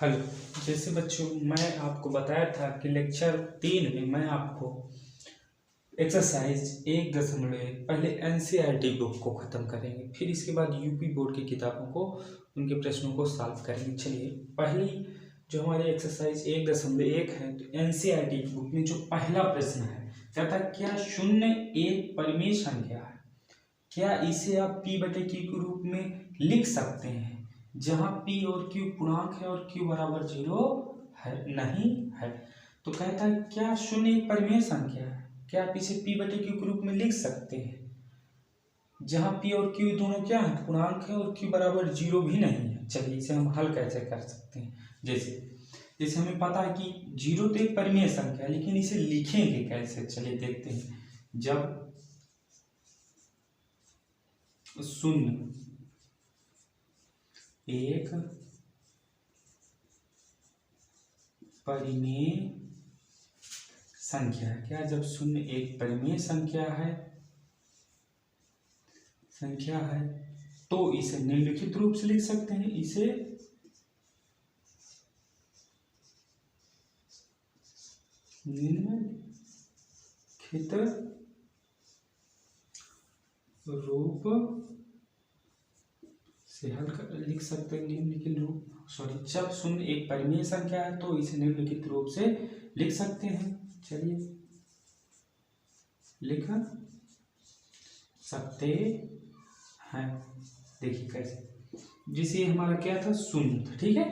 Hello. जैसे बच्चों मैं आपको बताया था कि लेक्चर 3 में मैं आपको एक्सरसाइज 1.1 पहले एनसीईआरटी बुक को ख़त्म करेंगे, फिर इसके बाद यूपी बोर्ड की किताबों को उनके प्रश्नों को सॉल्व करेंगे। चलिए, पहली जो हमारी एक्सरसाइज 1.1 है, तो एनसीईआरटी बुक में जो पहला प्रश्न है क्या था, क्या शून्य एक परिमेय संख्या है? क्या इसे आप p बटे q के रूप में लिख सकते हैं जहां p और q पूर्णांक है और q बराबर 0 है? नहीं है। तो कहता है क्या शून्य एक परिमेय संख्या है? क्या आप इसे p बटे q के रूप में लिख सकते हैं जहां p और q दोनों क्या है, पूर्णांक है और q बराबर 0 भी नहीं है। चलिए इसे हम हल कैसे कर सकते हैं। जैसे हमें पता है कि 0 तो एक परिमेय संख्या है, लेकिन इसे लिखेंगे कैसे, चलिए देखते हैं। जब शून्य एक परिमेय संख्या है, क्या जब शून्य एक परिमेय संख्या है तो इसे निम्नलिखित रूप से लिख सकते हैं। इसे निम्नलिखित रूप से हल कर लिख सकते हैं। निम्नलिखित रूप जब शून्य एक परिमेय संख्या है तो इसे निम्नलिखित रूप से लिख सकते हैं। चलिए लिख सकते हैं। देखिए कैसे, जिसे हमारा क्या था, शून्य था, ठीक है।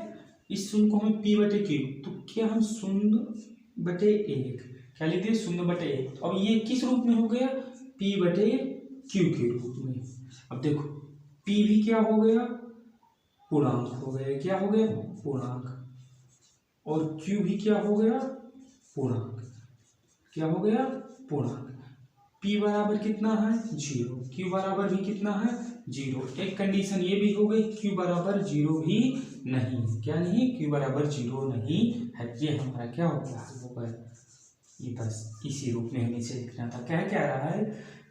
इस शून्य को हमें p बटे q, तो क्या हम 0/1 क्या लिख दिए, 0/1। अब ये किस रूप में हो गया, p बटे q के रूप में। अब देखो p भी क्या हो गया, पूर्णांक हो गया। क्या हो गया, पूर्णांक। और q भी क्या हो गया, पूर्णांक। क्या हो गया, पूर्णांक। p बराबर कितना है, 0। q बराबर भी कितना है, 0। एक कंडीशन ये भी हो गई, q बराबर 0 भी नहीं। क्या नहीं, q बराबर 0 नहीं है। ये हमारा क्या हो गया, हो गया। ये बस इसी रूप में हमें इसे लिखना था। क्या रहा है,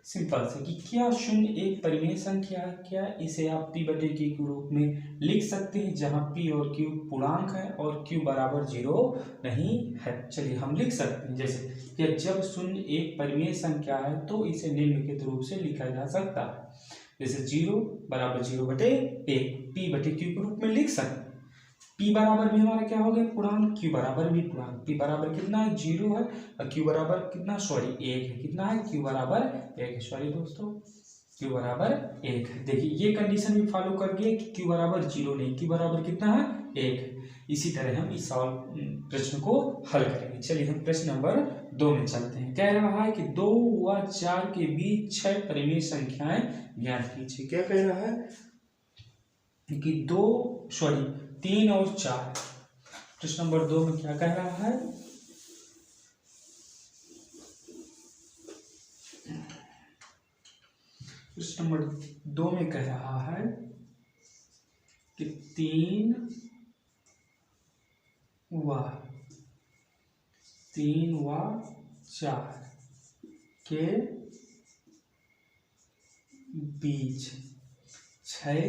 सिंपल से कि क्या शून्य एक परिमेय संख्या है? क्या इसे आप p बटे q के रूप में लिख सकते हैं जहां p और q पूर्णांक है और q बराबर 0 नहीं है। चलिए हम लिख सकते हैं। जैसे कि जब शून्य एक परिमेय संख्या है तो इसे निम्नलिखित रूप से लिखा जा सकता है। जैसे 0 बराबर 0/1 p बटे q के रूप में लिख सकते हैं। p बराबर भी हमारा क्या हो गया, पूर्णांक। q बराबर भी पूर्णांक। p बराबर कितना है, 0 है। और q बराबर कितना, 1 है। कितना है, q बराबर 1 है। सॉरी दोस्तों, q बराबर 1 है। देखिए ये कंडीशन भी फॉलो कर गए कि q बराबर 0 नहीं, q बराबर कितना है, 1 है। इसी तरह हम इस प्रश्न को हल करेंगे। चलिए हम प्रश्न नंबर 2 में चलते हैं। कह रहा है कि 2 व 4 के बीच 6 परिमेय संख्याएं ज्ञात कीजिए। क्या कह रहा है कि 3 और 4। प्रश्न नंबर 2 में क्या कह रहा है, प्रश्न नंबर 2 में कह रहा है कि 3 व 4 के बीच 6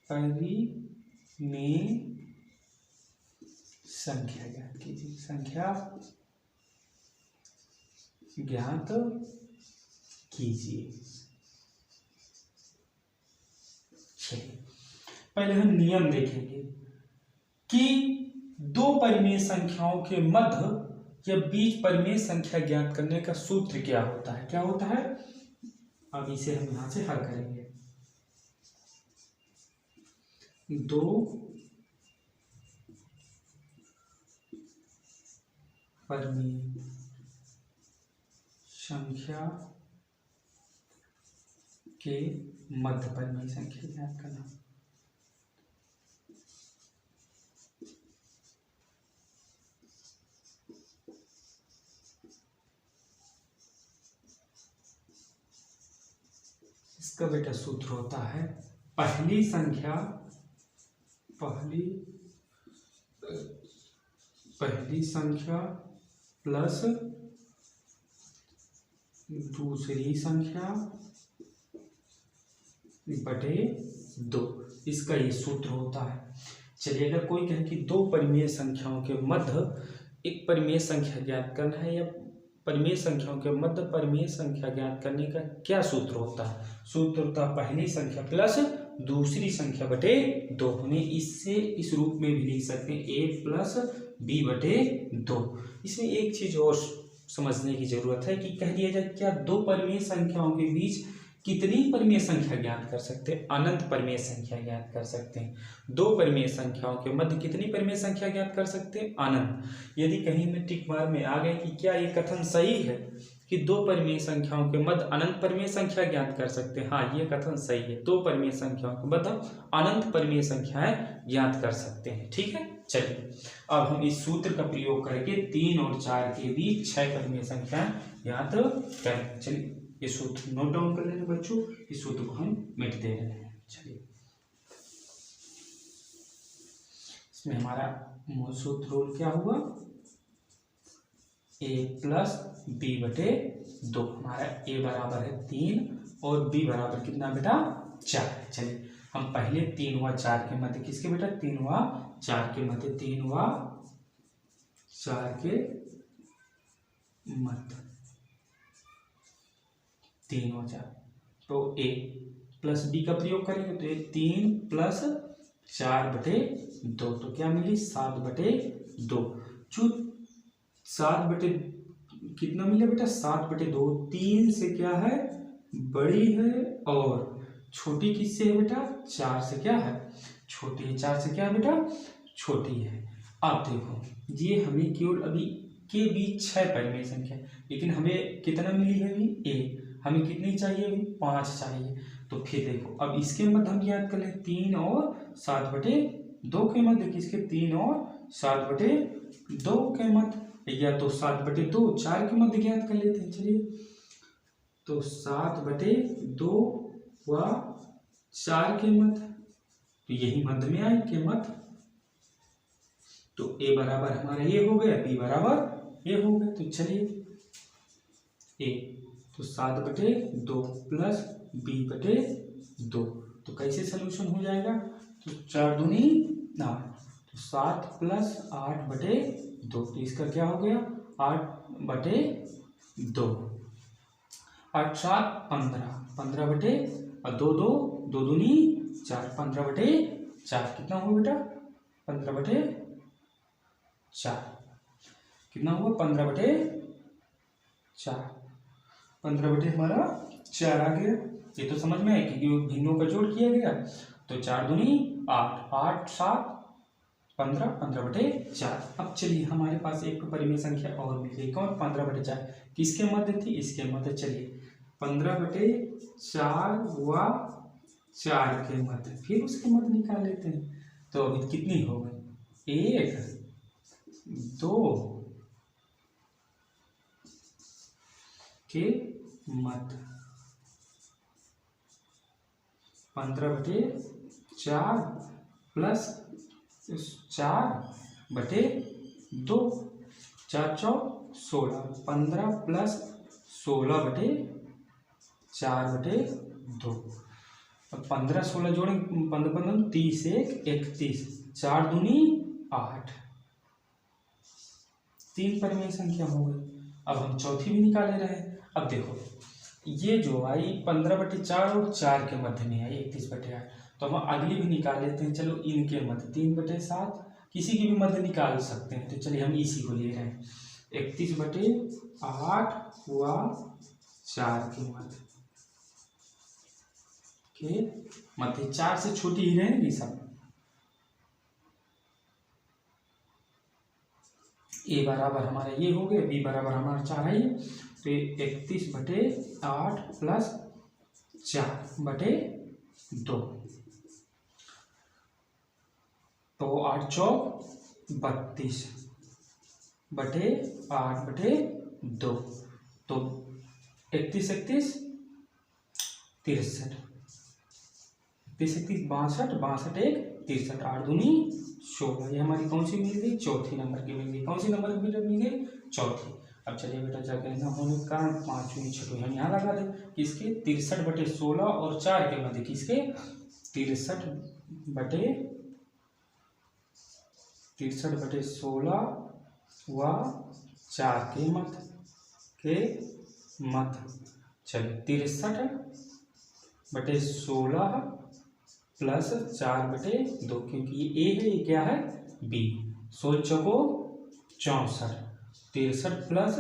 परिमेय संख्या ज्ञात कीजिए। संख्या ज्ञात कीजिए। पहले हम नियम देखेंगे कि दो परिमेय संख्याओं के मध्य या बीच परिमेय संख्या ज्ञात करने का सूत्र क्या होता है। क्या होता है, अब इसे हम यहां से हल करेंगे। दो परिमेय संख्या के मध्य परिमेय संख्या ज्ञात करना। इसका बेटा सूत्र होता है पहली संख्या प्लस दूसरी संख्या बटे 2। इसका ये सूत्र होता है। चलिए अगर कोई कहे कि दो परिमेय संख्याओं के मध्य एक परिमेय संख्या ज्ञात करना है या परिमेय संख्याओं के मध्य परिमेय संख्या ज्ञात करने का क्या सूत्र होता है? सूत्र होता है पहली संख्या प्लस दूसरी संख्या बटे 2। हमें इससे इस रूप में भी लिख सकते हैं a प्लस b बटे 2। इसमें एक चीज और समझने की जरूरत है कि कह दिया जाए क्या दो परिमेय संख्याओं के बीच कितनी परिमेय संख्या ज्ञात कर सकते हैं? अनंत परिमेय संख्या ज्ञात कर सकते हैं। दो परिमेय संख्याओं के मध्य कितनी परिमेय संख्या ज्ञात कर सकते हैं? अनंत। यदि कहीं में टिक मार में आ गए कि क्या ये कथन सही है कि दो परिमेय संख्याओं के मध्य अनंत परिमेय संख्या ज्ञात कर सकते हैं? हाँ, ये कथन सही है। दो परिमेय संख्याओं के मध्य अनंत परिमेय संख्याएं ज्ञात कर सकते हैं। ठीक है, चलिए अब हम इस सूत्र का प्रयोग करके 3 और 4 के बीच 6 परिमेय संख्याएं ज्ञात करें। चलिए ये सूत्र नोट डाउन कर लेंगे बच्चों, इस सूत्र को हम मिट दे रहे हैं। चलिए इसमें हमारा मूल सूत्र रूल क्या हुआ? a प्लस बी बटे 2। हमारा a बराबर है 3 और b बराबर कितना बेटा? 4। चलिए हम पहले 3 व 4 के मध्य किसके बेटा? 3 व 4 के मध्य 3 व 4 के मध्य 3 और 4 तो a प्लस बी का प्रयोग करेंगे तो ये 3 प्लस 4 बटे 2 तो क्या मिली? 7 बटे 2। जो 7 बटे कितना मिला बेटा? 7 बटे 2। 3 से क्या है? बड़ी है और छोटी किससे है बेटा? 4 से क्या है? छोटी है। 4 से क्या है बेटा? छोटी है। अब देखो ये हमें केवल अभी के बीच 6 परिमेय संख्या, लेकिन हमें कितना मिली है अभी? a। हमें कितनी चाहिए अभी? 5 चाहिए। तो फिर देखो अब इसके मध्य हम याद कर लें 3 और 7 बटे 2 के मध्य किसके? 3 और 7 बटे 2 के मध्य, या तो 7 बटे 2 4 के मध्य ज्ञात कर लेते हैं। चलिए तो 7 बटे 2 व 4 के मध्य, तो यही मध्य में आए के मध्य, तो a बराबर हमारा ये हो गया, b बराबर ये हो गया। तो चलिए a तो 7 बटे 2 प्लस b बटे 2, तो कैसे सोल्यूशन हो जाएगा? तो 4 दूनी 8, तो 7 प्लस 8 बटे 2, तो इसका क्या हो गया? 8 बटे 2। 8 7 15, 15 बटे 2 2 2 दूनी 4, 15 बटे 4 कितना हुआ बेटा? 15 बटे 4 कितना हुआ? 15 बटे 4। 15 बटे हमारा 4 आ गया। ये तो समझ में आया कि भिन्नों का जोड़ किया गया, तो 4 दूनी 8, 8 7 15, 15 बटे 4। अब चलिए हमारे पास एक परिमेय संख्या और मिल गई, कौन? 15 बटे 4। किसके मध्य थी? इसके मध्य। चलिए 15 बटे 4 व 4 के मध्य, फिर उसके मध्य निकाल लेते हैं। तो अभी कितनी हो गई? 1 2 के मध्य 15 बटे 4 प्लस 4 बटे 2, 4 चौक 16, 15 प्लस 16 बटे 4 बटे 2। अब 15 16 जोड़े 15 15 30 1 31, 4 दूनी 8, 3 परिमेय संख्या हो गई। अब हम चौथी भी निकाले रहे हैं। अब देखो ये जो आई 15 बटे 4 और 4 के मध्य में आई 31 बटे 8, तो हम अगली भी निकाल लेते हैं। चलो इनके मध्य 3 बटे 7, किसी की भी मध्य निकाल सकते हैं। तो चलिए हम इसी को ले रहे हैं 31 बटे 8 व 4 के मध्य के मध्य 4 से छोटी ही रहेंगी सब। a बराबर हमारा ये हो गया, b बराबर हमारा 4 है। तो 31 बटे 8 प्लस 4 बटे 2, तो 8 चौक 32 बटे 8 बटे 2, तो 31 31 63, 31 31 62 62 1 63, 8 दूनी 16। ये हमारी कौन सी मिल गई? चौथी नंबर की मिल गई। कौन सी नंबर की बेटा मिल गई? चौथी। अब चलिए बेटा जगह न होने के कारण 5वीं छठवीं हम यहाँ लगा दें। किसके? 63 बटे 16 और 4 के मध्य किसके? 63 बटे 63/16 व 4 के मत चलिए 63/16 प्लस 4/2 क्योंकि ये ए है, ये क्या है बी। 16 चौको 64, 63 प्लस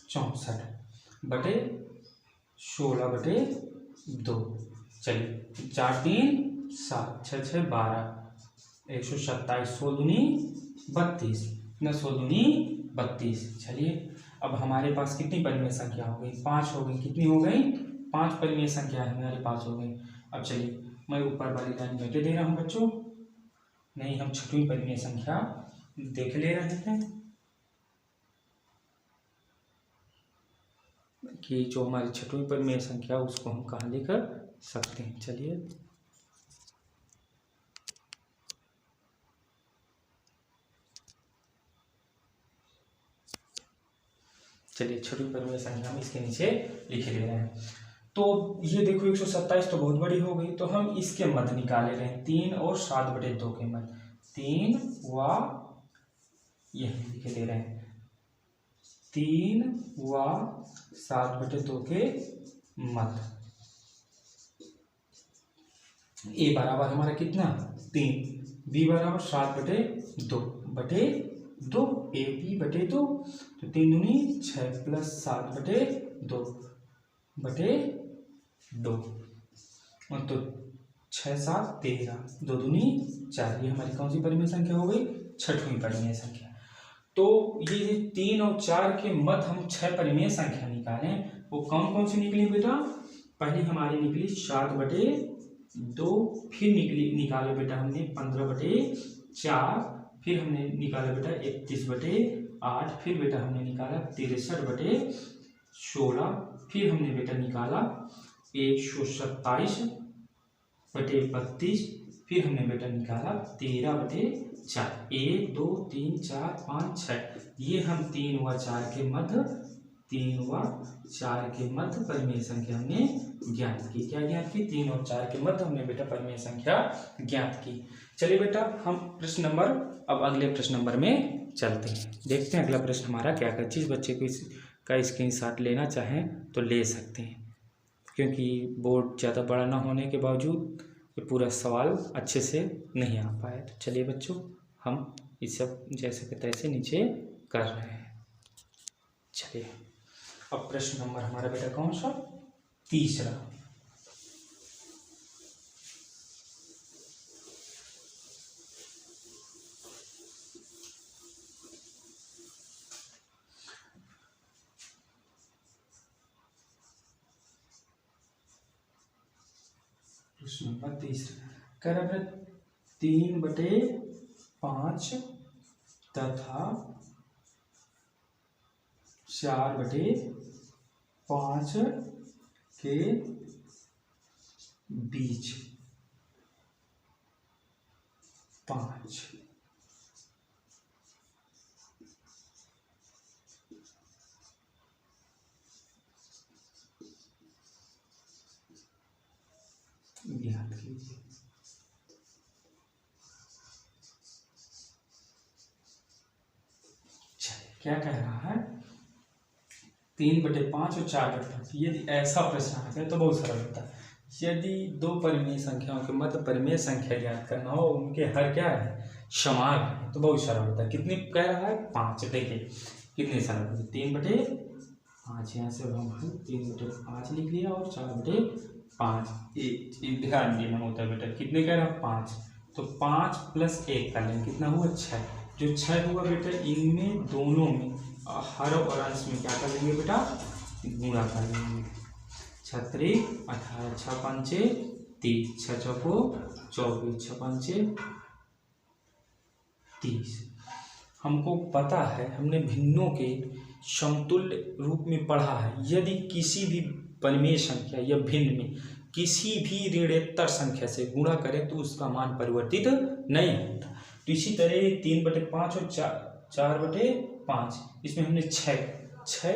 64/16/2 चलिए 4 3 7 6 6 12 127 16 दूनी 32 न 16 दूनी 32। चलिए अब हमारे पास कितनी परिमेय संख्या हो गई 5 हो गई। कितनी हो गई 5 परिमेय संख्या हमारे पास हो गई। अब चलिए मैं ऊपर वाली लाइन बेटे दे रहा हूँ बच्चों, नहीं हम छठवीं परिमेय संख्या देख ले रहे हैं कि जो हमारी छठवीं परिमेय संख्या उसको हम कहाँ लिख सकते हैं। चलिए छठवीं परिमेय संख्या में इसके नीचे लिख ले रहे हैं। तो ये देखो 127 तो बहुत बड़ी हो गई, तो हम इसके मध्य निकाले रहे हैं 3 और 7/2 के मध्य। 3 व यही लिख ले रहे हैं 3 व 7/2 के मध्य। ए बराबर हमारा कितना 3, बी बराबर 7/2 ए बी बटे 2 तो 3 दूनी 6 प्लस 7/2 तो 6 7 13 2 दूनी 4। ये हमारी कौन सी परिमेय संख्या हो गई छठवीं परिमेय संख्या। तो ये 3 और 4 के मध्य हम 6 परिमेय संख्या निकालें, वो कौन कौन सी निकली बेटा। पहली हमारी निकली 7/2, फिर निकाले बेटा हमने 15/4, फिर हमने निकाला बेटा 31/8, फिर बेटा हमने निकाला 63/16, फिर हमने बेटा निकाला 127/32, फिर हमने बेटा निकाला 13/4। 1 2 3 4 5 6 ये हम 3 व 4 के मध्य परिमेय संख्या हमने ज्ञात की। क्या ज्ञात की 3 और 4 के मध्य हमने बेटा परिमेय संख्या ज्ञात की। चलिए बेटा हम अब अगले प्रश्न नंबर में चलते हैं, देखते हैं अगला प्रश्न हमारा क्या है। जिस बच्चे को इसका स्क्रीनशॉट लेना चाहें तो ले सकते हैं, क्योंकि बोर्ड ज़्यादा बड़ा ना होने के बावजूद ये पूरा सवाल अच्छे से नहीं आ पाया। तो चलिए बच्चों हम इस सब जैसे कि तैसे नीचे कर रहे हैं। चलिए अब प्रश्न नंबर हमारा बेटा कौन सा तीसरा। प्रश्न नंबर तीसरा कह रहा है 3/5 तथा 4/5 के बीच 5 ज्ञात कीजिए। क्या कह रहा है 3/5 और 4/5। यदि ऐसा प्रश्न आ जाए तो बहुत सरल होता है। यदि दो परिमेय संख्याओं के मध्य परिमेय संख्या ज्ञात करना हो, उनके हर क्या है समान है, तो बहुत सरल होता है। कितनी कह रहा है 5। देखिए कितने सरल होते 3/5 यहाँ से हम 3/5 लिख लिया और 4/5 एक ध्यान देना होता है बेटा। कितने कह रहा है 5, तो 5 + 1 कर लेंगे कितना हुआ 6। जो 6 हुआ बेटा इनमें दोनों में हर और अंश में क्या कर लेंगे बेटा गुणा कर लेंगे। 6 3 18 6 5 30 6 चौको 24 6 5 30। हमको पता है, हमने भिन्नों के समतुल्य रूप में पढ़ा है। यदि किसी भी परिमेय संख्या या भिन्न में किसी भी ऋणोत्तर संख्या से गुणा करें तो उसका मान परिवर्तित नहीं होता। तो इसी तरह 3/5 और 4/5 इसमें हमने 6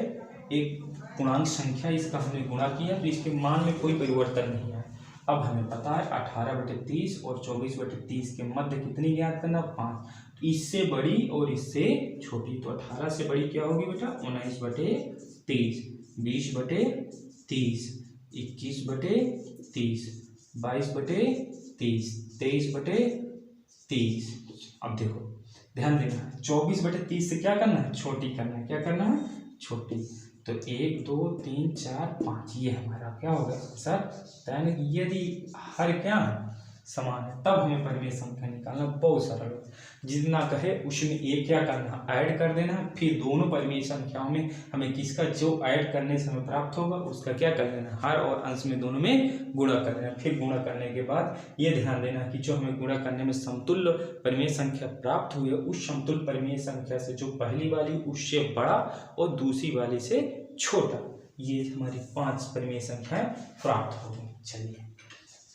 एक पूर्णांक संख्या इसका हमने गुणा किया तो इसके मान में कोई परिवर्तन नहीं आया। अब हमें पता है 18/30 और 24/30 के मध्य कितनी ज्ञात करना, 5। इससे बड़ी और इससे छोटी, तो 18 से बड़ी क्या होगी बेटा 19/30, 20/30, 21/30, 22/30, 23/30। अब देखो ध्यान देना, 24/30 से क्या करना है, छोटी करना है, क्या करना है, छोटी। तो 1 2 3 4 5 ये हमारा क्या हो गया सर। यानी यदि हर क्या समान है तब हमें परिमेय संख्या निकालना बहुत सरल है। जितना कहे उसमें एक क्या करना, ऐड कर देना, फिर दोनों परिमेय संख्याओं में हमें किसका जो ऐड करने से हमें प्राप्त होगा उसका क्या कर देना, हर और अंश में दोनों में गुणा कर देना। फिर गुणा करने के बाद ये ध्यान देना कि जो हमें गुणा करने में समतुल्य परिमेय संख्या प्राप्त हुई है उस समतुल्य परिमेय संख्या से जो पहली वाली उससे बड़ा और दूसरी वाली से छोटा, ये हमारी 5 परिमेय संख्याएं प्राप्त हो गई। चलिए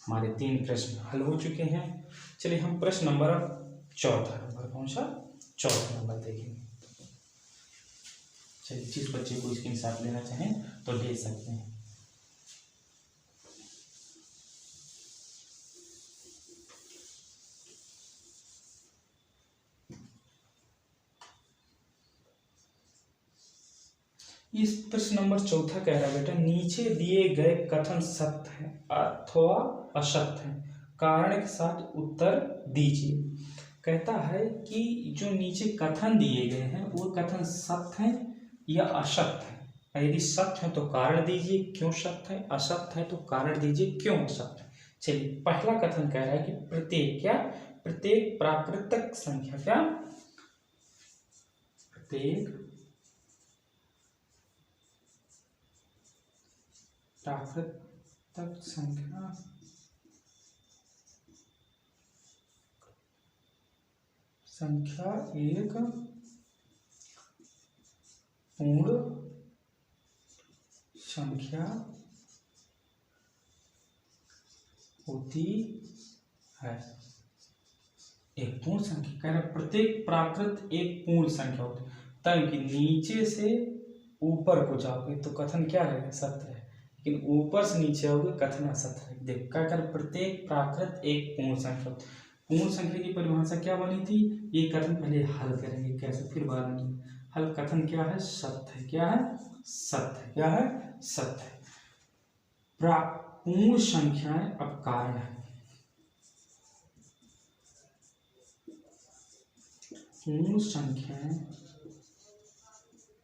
हमारे 3 प्रश्न हल हो चुके हैं। चलिए हम प्रश्न नंबर चौथा नंबर, कौन सा, चौथा नंबर देखेंगे। चलिए जिस बच्चे को इसके साथ लेना चाहें तो ले सकते हैं। इस प्रश्न नंबर चौथा कह रहा है बेटा, नीचे दिए गए कथन सत्य है अथवा असत्य है, कारण के साथ उत्तर दीजिए। कहता है कि जो नीचे कथन दिए गए हैं वो कथन सत्य है या असत्य है। यदि सत्य है तो कारण दीजिए क्यों सत्य है, असत्य है तो कारण दीजिए क्यों असत्य है। चलिए पहला कथन कह रहा है कि प्रत्येक क्या, प्रत्येक प्राकृतिक संख्या, क्या प्रत्येक प्राकृतिक संख्या एक पूर्ण संख्या होती है। एक पूर्ण संख्या कह रहा है, प्रत्येक प्राकृत एक पूर्ण संख्या होती है। तब कि नीचे से ऊपर को जाओगे तो कथन क्या रहेगा, सत्य है, लेकिन ऊपर से नीचे आओगे कथन असत्य है। देख क्या कर, प्रत्येक प्राकृत एक पूर्ण संख्या। पूर्ण संख्या की परिभाषा क्या बनी थी, ये कथन पहले हल करेंगे कैसे, फिर बाद में हल। कथन क्या है, सत्य है, क्या है, सत्य है, क्या है, सत्य है। पूर्ण संख्याएं, अब कारण है, पूर्ण संख्याएं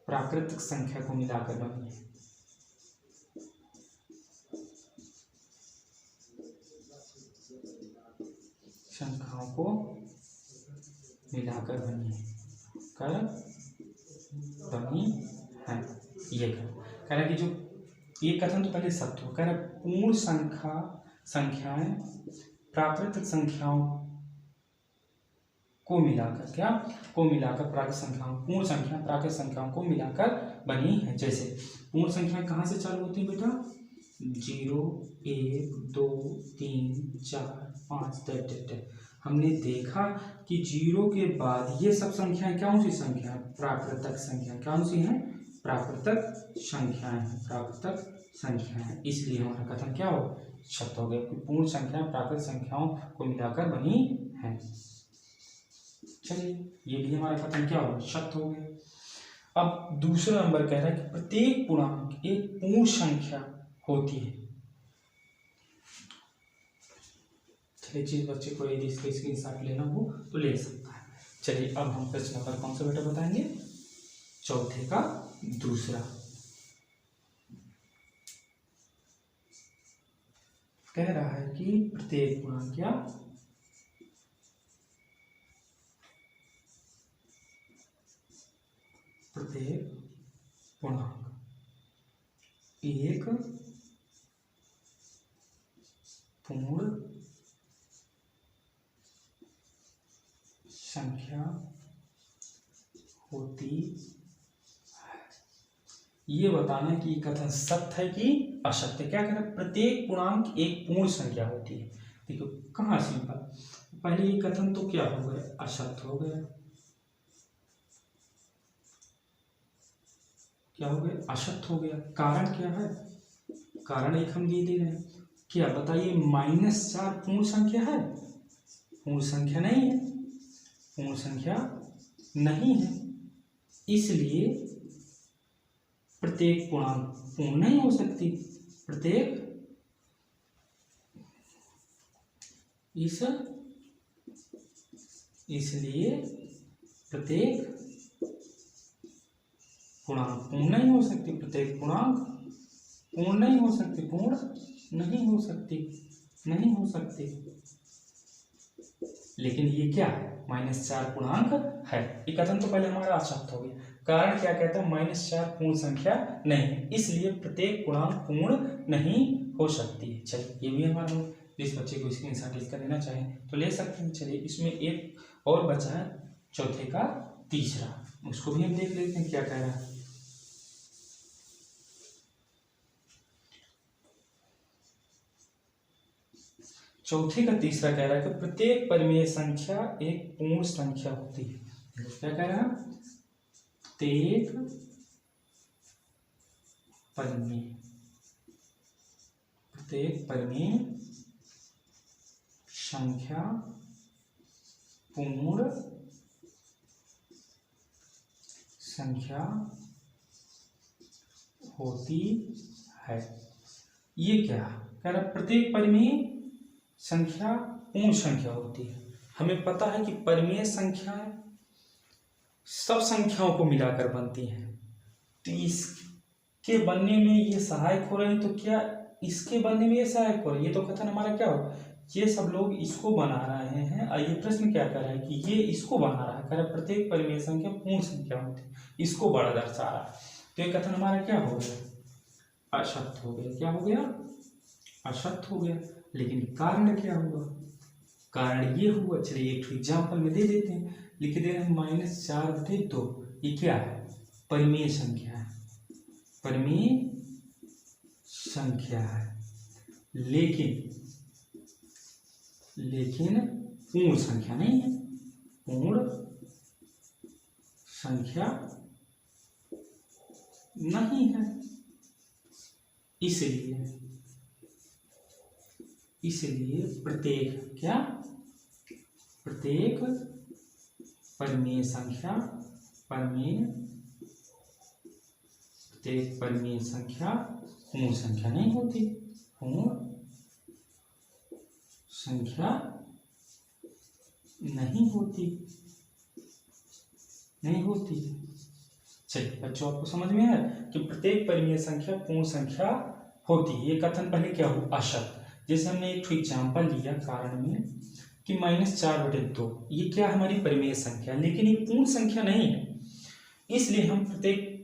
प्राकृतिक संख्या को मिलाकर बनी है। संख्याओं को मिलाकर बनी है, कर बनी है। ये कह रहा है कि जो ये कथन तो पहले सत्य हो, कह रहा है पूर्ण संख्याएं प्राकृतिक संख्याओं को मिलाकर, क्या को मिलाकर प्राकृतिक संख्याओं, पूर्ण संख्या प्राकृतिक संख्याओं को मिलाकर बनी है। जैसे पूर्ण संख्या कहाँ से चालू होती है बेटा, 0 1 2 3 4 5 हमने देखा कि 0 के बाद ये सब संख्याएं कौन सी संख्या है, प्राकृतिक संख्या, कौन सी है, प्राकृतिक संख्याएं हैं, प्राकृतिक संख्याएं। इसलिए हमारा कथन क्या हो, सत्य हो गया कि पूर्ण संख्या प्राकृतिक संख्याओं को मिलाकर बनी है। चलिए ये भी हमारा कथन क्या हो, सत्य हो गया। अब दूसरा नंबर कह रहा है कि प्रत्येक पूर्णांक एक पूर्ण संख्या होती है। चलिए जिस बच्चे को यदि इसका स्क्रीनशॉट लेना हो तो ले सकता है। चलिए अब हम प्रश्न नंबर कौन सा बेटा बताएंगे, चौथे का दूसरा। कह रहा है कि प्रत्येक पूर्णांक, क्या प्रत्येक पूर्णांक एक पूर्ण संख्या होती है। ये बताना कि कथन सत्य है कि असत्य। क्या कहना, प्रत्येक पूर्णांक एक पूर्ण संख्या होती है। देखो कहाँ सिंपल, पहले ये कथन तो क्या हो गया, असत्य हो गया, क्या हो गया, असत्य हो गया। कारण क्या है, कारण एक हम ये दे रहे हैं, क्या बताइए, -4 पूर्ण संख्या है? पूर्ण संख्या नहीं है, पूर्ण संख्या नहीं है, इसलिए प्रत्येक पूर्णांक पूर्ण नहीं हो सकती। इसलिए प्रत्येक पूर्णांक पूर्ण नहीं हो सकती, प्रत्येक पूर्णांक पूर्ण नहीं हो सकती, पूर्ण नहीं हो सकती, नहीं हो सकती। लेकिन ये क्या है? -4 पूर्णांक है। ये कथन तो पहले हमारा अशक्त हो गया। कारण क्या कहता है? -4 पूर्ण संख्या नहीं है, इसलिए प्रत्येक पूर्णांक पूर्ण नहीं हो सकती है। चलिए, ये भी हमारा, जिस बच्चे को स्क्रीनशॉट इसका लेना चाहे तो ले सकते हैं। चलिए, इसमें एक और बचा है, चौथे का तीसरा, उसको भी हम देख लेते हैं क्या कह रहा है। चौथे का तीसरा कह रहा है कि प्रत्येक परिमेय संख्या एक पूर्ण संख्या होती है। क्या कह रहा है? प्रत्येक परिमेय संख्या पूर्ण संख्या होती है। ये क्या कह रहा है? प्रत्येक परिमेय संख्या पूर्ण संख्या होती है। हमें पता है कि परिमेय संख्याएं सब संख्याओं को मिलाकर बनती हैं, तो इसके बनने में ये सहायक हो रहे हैं, तो क्या इसके बनने में ये सहायक हो रहे हैं? ये तो कथन हमारा क्या हो, ये सब लोग इसको बना रहे हैं, और ये प्रश्न क्या कर रहा है कि ये इसको बना रहा है, कह रहा है प्रत्येक परिमेय संख्या पूर्ण संख्या होती है, इसको बड़ा दर्शा रहा है। तो ये कथन हमारा क्या हो गया? अशक्त हो गया। क्या हो गया? अशक्त हो गया। लेकिन कारण क्या हुआ? कारण ये हुआ, चलिए एक एग्जाम्पल में दे देते हैं, लिख दे रहे हैं -4/2। ये क्या है? परिमेय संख्या है, परिमेय संख्या है, लेकिन पूर्ण संख्या नहीं है, पूर्ण संख्या नहीं है। इसलिए प्रत्येक परिमेय संख्या पूर्ण संख्या नहीं होती, पूर्ण संख्या नहीं होती। चलिए बच्चों, आपको समझ में आया कि प्रत्येक परिमेय संख्या पूर्ण संख्या होती है। ये कथन पहले क्या हो? अशक्त। जैसे हमने एक एग्जाम्पल लिया कारण में कि -4/2, ये क्या हमारी परिमेय संख्या, लेकिन ये पूर्ण संख्या नहीं है, इसलिए हम प्रत्येक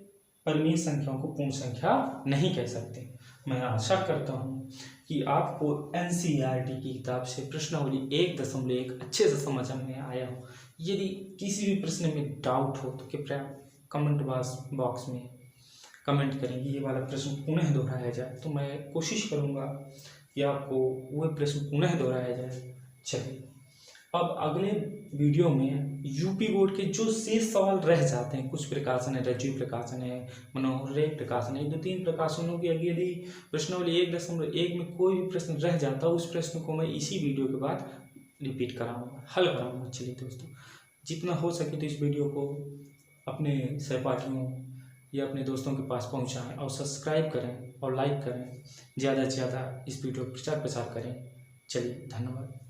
परिमेय संख्याओं को पूर्ण संख्या नहीं कह सकते। मैं आशा करता हूँ कि आपको NCERT की किताब से प्रश्नावली 1.1 अच्छे से समझ में आया हो। यदि किसी भी प्रश्न में डाउट हो तो कृपया कमेंट बॉक्स में कमेंट करेंगे, ये वाला प्रश्न पुनः दोहराया जाए, तो मैं कोशिश करूँगा कि आपको वह प्रश्न पुनः दोहराया जाए। चलिए, अब अगले वीडियो में यूपी बोर्ड के जो शेष सवाल रह जाते हैं, कुछ प्रकाशन है, रज्जु प्रकाशन है, मनोहर प्रकाशन है, 2-3 प्रकाशनों की यदि प्रश्नावली 1.1 में कोई भी प्रश्न रह जाता है, उस प्रश्न को मैं इसी वीडियो के बाद रिपीट कराऊंगा, हल कराऊंगा। चलिए दोस्तों, जितना हो सके तो इस वीडियो को अपने सहपाठियों या अपने दोस्तों के पास पहुंचाएं और सब्सक्राइब करें और लाइक करें, ज़्यादा से ज़्यादा इस वीडियो को प्रचार प्रसार करें। चलिए, धन्यवाद।